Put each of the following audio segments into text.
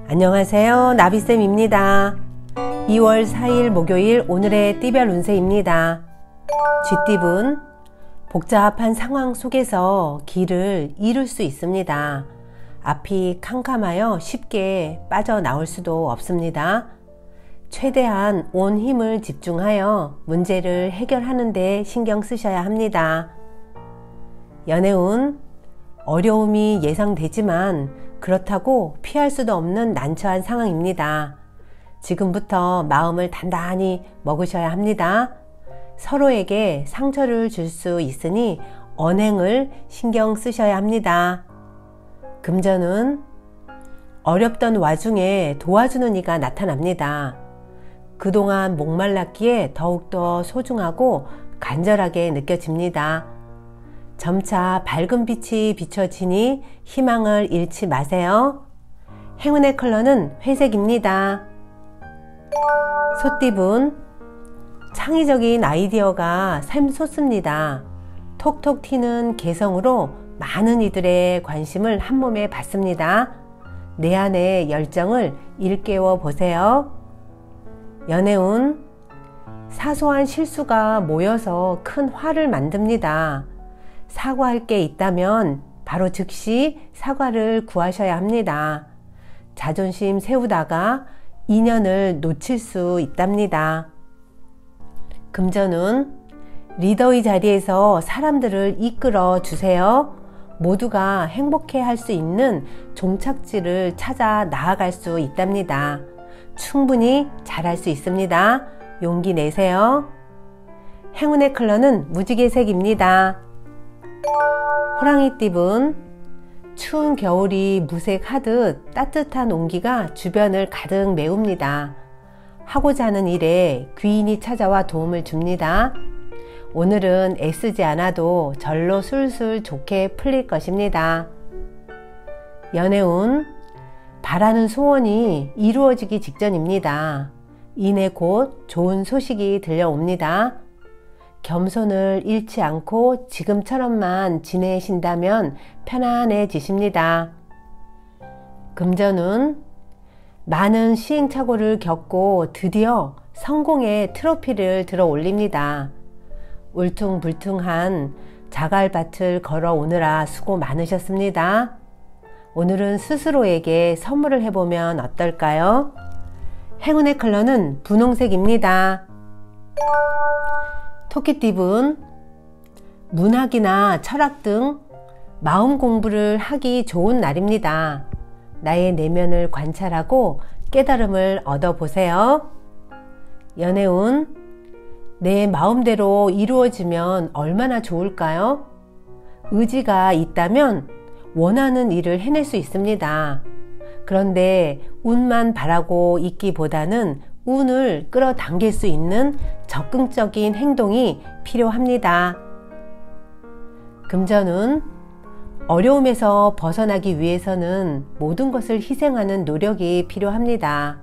안녕하세요. 나비쌤입니다. 2월 4일 목요일 오늘의 띠별 운세입니다. 쥐띠분, 복잡한 상황 속에서 길을 잃을 수 있습니다. 앞이 캄캄하여 쉽게 빠져나올 수도 없습니다. 최대한 온 힘을 집중하여 문제를 해결하는 데 신경 쓰셔야 합니다. 연애운, 어려움이 예상되지만 그렇다고 피할 수도 없는 난처한 상황입니다. 지금부터 마음을 단단히 먹으셔야 합니다. 서로에게 상처를 줄 수 있으니 언행을 신경 쓰셔야 합니다. 금전은 어렵던 와중에 도와주는 이가 나타납니다. 그동안 목말랐기에 더욱더 소중하고 간절하게 느껴집니다. 점차 밝은 빛이 비춰지니 희망을 잃지 마세요. 행운의 컬러는 회색입니다. 소띠분, 창의적인 아이디어가 샘솟습니다. 톡톡 튀는 개성으로 많은 이들의 관심을 한몸에 받습니다. 내 안의 열정을 일깨워 보세요. 연애운, 사소한 실수가 모여서 큰 화를 만듭니다. 사과할 게 있다면 바로 즉시 사과를 구하셔야 합니다. 자존심 세우다가 인연을 놓칠 수 있답니다. 금전운, 리더의 자리에서 사람들을 이끌어 주세요. 모두가 행복해 할 수 있는 종착지를 찾아 나아갈 수 있답니다. 충분히 잘할 수 있습니다. 용기 내세요. 행운의 컬러는 무지개색입니다. 호랑이띠분, 추운 겨울이 무색하듯 따뜻한 온기가 주변을 가득 메웁니다. 하고자 하는 일에 귀인이 찾아와 도움을 줍니다. 오늘은 애쓰지 않아도 절로 술술 좋게 풀릴 것입니다. 연애운, 바라는 소원이 이루어지기 직전입니다. 이내 곧 좋은 소식이 들려옵니다. 겸손을 잃지 않고 지금처럼만 지내신다면 편안해지십니다. 금전운, 많은 시행착오를 겪고 드디어 성공의 트로피를 들어 올립니다. 울퉁불퉁한 자갈밭을 걸어오느라 수고 많으셨습니다. 오늘은 스스로에게 선물을 해보면 어떨까요? 행운의 컬러는 분홍색입니다. 토끼띠분, 문학이나 철학 등 마음 공부를 하기 좋은 날입니다. 나의 내면을 관찰하고 깨달음을 얻어보세요. 연애운, 내 마음대로 이루어지면 얼마나 좋을까요? 의지가 있다면 원하는 일을 해낼 수 있습니다. 그런데 운만 바라고 있기보다는 운을 끌어당길 수 있는 적극적인 행동이 필요합니다. 금전운, 어려움에서 벗어나기 위해서는 모든 것을 희생하는 노력이 필요합니다.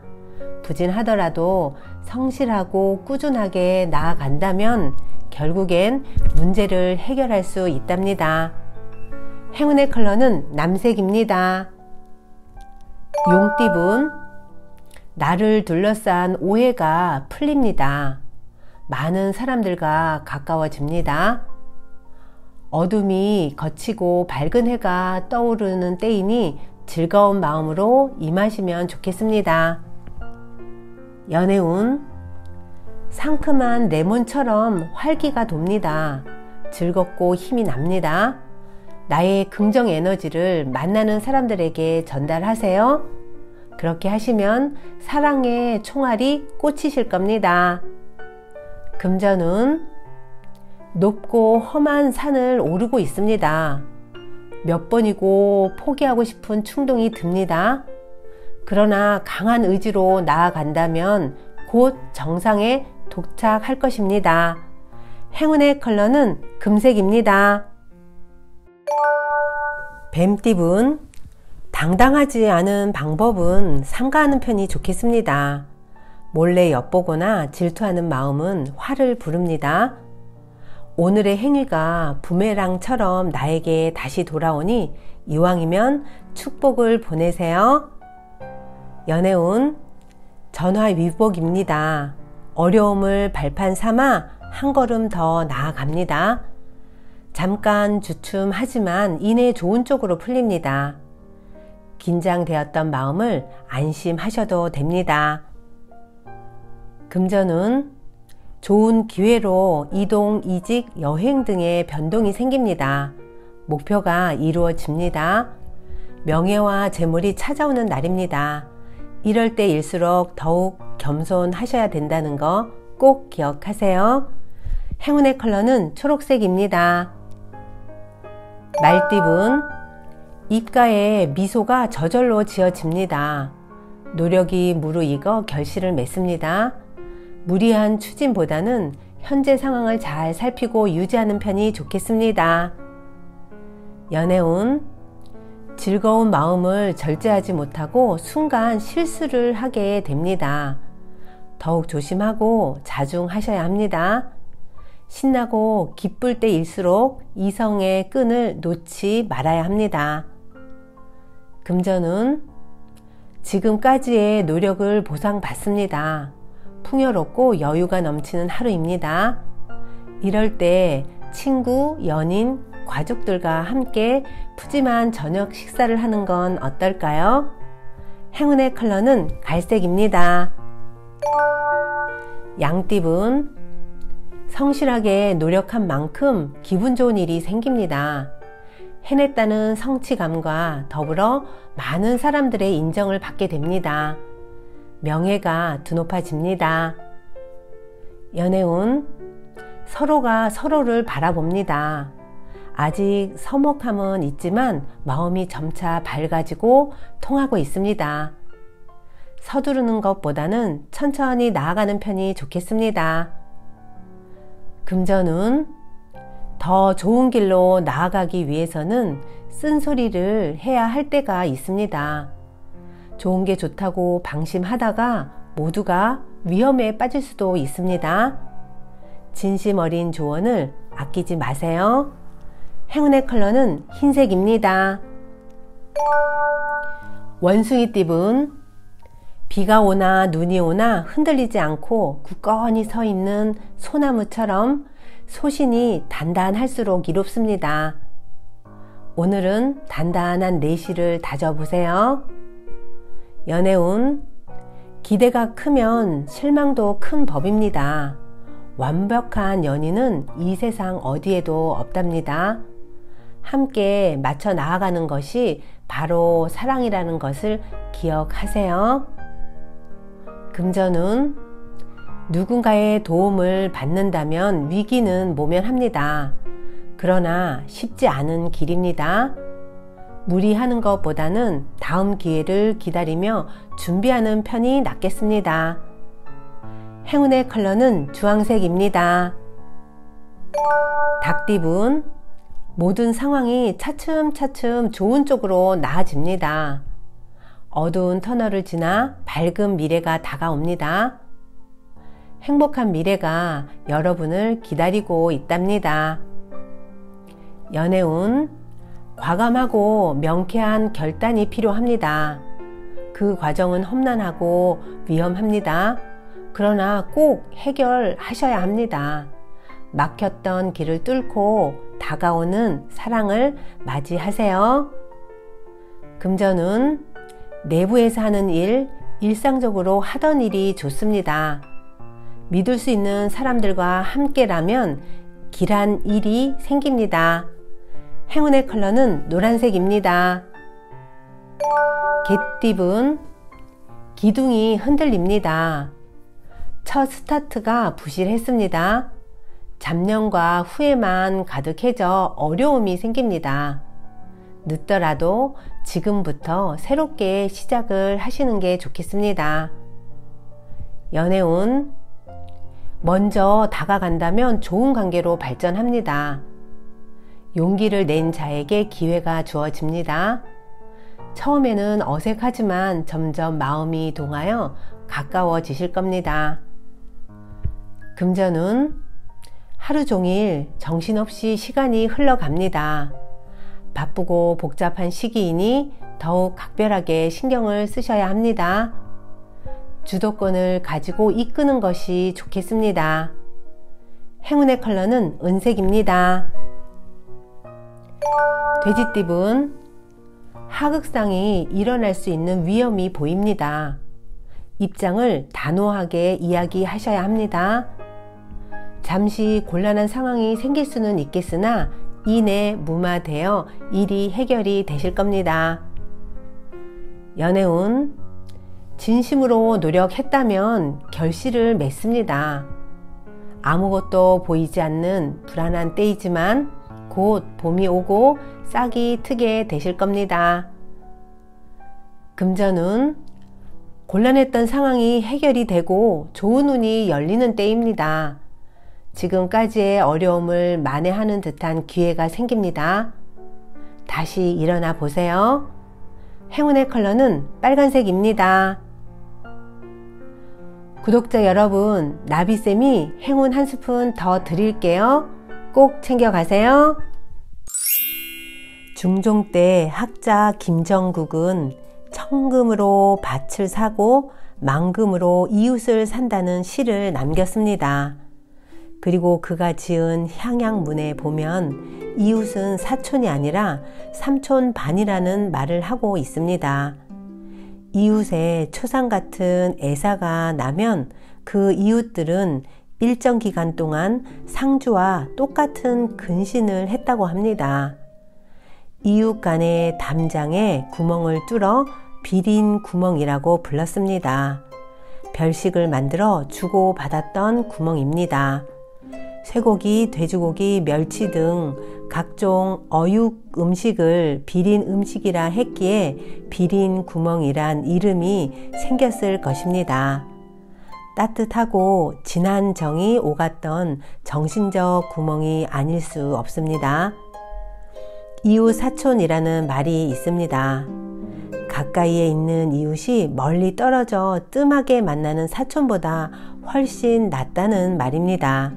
부진하더라도 성실하고 꾸준하게 나아간다면 결국엔 문제를 해결할 수 있답니다. 행운의 컬러는 남색입니다. 용띠분, 나를 둘러싼 오해가 풀립니다. 많은 사람들과 가까워집니다. 어둠이 걷히고 밝은 해가 떠오르는 때이니 즐거운 마음으로 임하시면 좋겠습니다. 연애운, 상큼한 레몬처럼 활기가 돕니다. 즐겁고 힘이 납니다. 나의 긍정 에너지를 만나는 사람들에게 전달하세요. 그렇게 하시면 사랑의 총알이 꽂히실 겁니다. 금전운, 높고 험한 산을 오르고 있습니다. 몇 번이고 포기하고 싶은 충동이 듭니다. 그러나 강한 의지로 나아간다면 곧 정상에 도착할 것입니다. 행운의 컬러는 금색입니다. 뱀띠분, 당당하지 않은 방법은 삼가하는 편이 좋겠습니다. 몰래 엿보거나 질투하는 마음은 화를 부릅니다. 오늘의 행위가 부메랑처럼 나에게 다시 돌아오니 이왕이면 축복을 보내세요. 연애운 전화위복입니다. 어려움을 발판 삼아 한 걸음 더 나아갑니다. 잠깐 주춤하지만 이내 좋은 쪽으로 풀립니다. 긴장되었던 마음을 안심하셔도 됩니다. 금전운 좋은 기회로 이동, 이직, 여행 등의 변동이 생깁니다. 목표가 이루어집니다. 명예와 재물이 찾아오는 날입니다. 이럴 때일수록 더욱 겸손하셔야 된다는 거 꼭 기억하세요. 행운의 컬러는 초록색입니다. 말띠분 입가에 미소가 저절로 지어집니다. 노력이 무르익어 결실을 맺습니다. 무리한 추진보다는 현재 상황을 잘 살피고 유지하는 편이 좋겠습니다. 연애운 즐거운 마음을 절제하지 못하고 순간 실수를 하게 됩니다. 더욱 조심하고 자중하셔야 합니다. 신나고 기쁠 때일수록 이성의 끈을 놓지 말아야 합니다. 금전운 지금까지의 노력을 보상받습니다. 풍요롭고 여유가 넘치는 하루입니다. 이럴 때 친구, 연인, 가족들과 함께 푸짐한 저녁 식사를 하는 건 어떨까요? 행운의 컬러는 갈색입니다. 양띠분 성실하게 노력한 만큼 기분 좋은 일이 생깁니다. 해냈다는 성취감과 더불어 많은 사람들의 인정을 받게 됩니다. 명예가 드높아집니다. 연애운 서로가 서로를 바라봅니다. 아직 서먹함은 있지만 마음이 점차 밝아지고 통하고 있습니다. 서두르는 것보다는 천천히 나아가는 편이 좋겠습니다. 금전운 더 좋은 길로 나아가기 위해서는 쓴소리를 해야 할 때가 있습니다. 좋은 게 좋다고 방심하다가 모두가 위험에 빠질 수도 있습니다. 진심 어린 조언을 아끼지 마세요. 행운의 컬러는 흰색입니다. 원숭이띠분 비가 오나 눈이 오나 흔들리지 않고 굳건히 서 있는 소나무처럼 소신이 단단할수록 이롭습니다. 오늘은 단단한 내실을 다져보세요. 연애운 기대가 크면 실망도 큰 법입니다. 완벽한 연인은 이 세상 어디에도 없답니다. 함께 맞춰 나아가는 것이 바로 사랑이라는 것을 기억하세요. 금전운 누군가의 도움을 받는다면 위기는 모면합니다. 그러나 쉽지 않은 길입니다. 무리하는 것보다는 다음 기회를 기다리며 준비하는 편이 낫겠습니다. 행운의 컬러는 주황색입니다. 닭띠분 모든 상황이 차츰차츰 좋은 쪽으로 나아집니다. 어두운 터널을 지나 밝은 미래가 다가옵니다. 행복한 미래가 여러분을 기다리고 있답니다. 연애운 과감하고 명쾌한 결단이 필요합니다. 그 과정은 험난하고 위험합니다. 그러나 꼭 해결하셔야 합니다. 막혔던 길을 뚫고 다가오는 사랑을 맞이하세요. 금전운 내부에서 하는 일, 일상적으로 하던 일이 좋습니다. 믿을 수 있는 사람들과 함께라면 길한 일이 생깁니다. 행운의 컬러는 노란색입니다. 개띠분 기둥이 흔들립니다. 첫 스타트가 부실했습니다. 잡념과 후회만 가득해져 어려움이 생깁니다. 늦더라도 지금부터 새롭게 시작을 하시는 게 좋겠습니다. 연애운 먼저 다가간다면 좋은 관계로 발전합니다. 용기를 낸 자에게 기회가 주어집니다. 처음에는 어색하지만 점점 마음이 동하여 가까워지실 겁니다. 금전운 하루 종일 정신없이 시간이 흘러갑니다. 바쁘고 복잡한 시기이니 더욱 각별하게 신경을 쓰셔야 합니다. 주도권을 가지고 이끄는 것이 좋겠습니다. 행운의 컬러는 은색입니다. 돼지띠분, 하극상이 일어날 수 있는 위험이 보입니다. 입장을 단호하게 이야기하셔야 합니다. 잠시 곤란한 상황이 생길 수는 있겠으나 이내 무마되어 일이 해결이 되실 겁니다. 연애운, 진심으로 노력했다면 결실을 맺습니다. 아무것도 보이지 않는 불안한 때이지만 곧 봄이 오고 싹이 트게 되실 겁니다. 금전운, 곤란했던 상황이 해결이 되고 좋은 운이 열리는 때입니다. 지금까지의 어려움을 만회하는 듯한 기회가 생깁니다. 다시 일어나 보세요. 행운의 컬러는 빨간색입니다. 구독자 여러분, 나비쌤이 행운 한 스푼 더 드릴게요. 꼭 챙겨가세요. 중종 때 학자 김정국은 청금으로 밭을 사고 망금으로 이웃을 산다는 시를 남겼습니다. 그리고 그가 지은 향양문에 보면 이웃은 사촌이 아니라 삼촌 반이라는 말을 하고 있습니다. 이웃의 초상 같은 애사가 나면 그 이웃들은 일정 기간 동안 상주와 똑같은 근신을 했다고 합니다. 이웃 간의 담장에 구멍을 뚫어 비린 구멍이라고 불렀습니다. 별식을 만들어 주고받았던 구멍입니다. 쇠고기, 돼지고기, 멸치 등 각종 어육 음식을 비린 음식이라 했기에 비린 구멍이란 이름이 생겼을 것입니다. 따뜻하고 진한 정이 오갔던 정신적 구멍이 아닐 수 없습니다. 이웃 사촌이라는 말이 있습니다. 가까이에 있는 이웃이 멀리 떨어져 뜸하게 만나는 사촌보다 훨씬 낫다는 말입니다.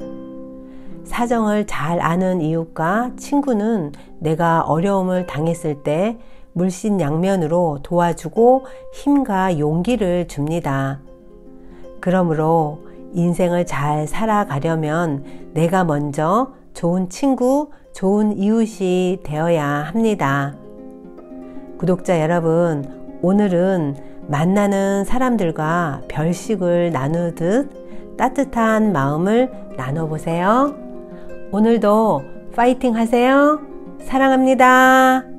사정을 잘 아는 이웃과 친구는 내가 어려움을 당했을 때 물신양면으로 도와주고 힘과 용기를 줍니다. 그러므로 인생을 잘 살아가려면 내가 먼저 좋은 친구, 좋은 이웃이 되어야 합니다. 구독자 여러분, 오늘은 만나는 사람들과 별식을 나누듯 따뜻한 마음을 나눠보세요. 오늘도 파이팅 하세요. 사랑합니다.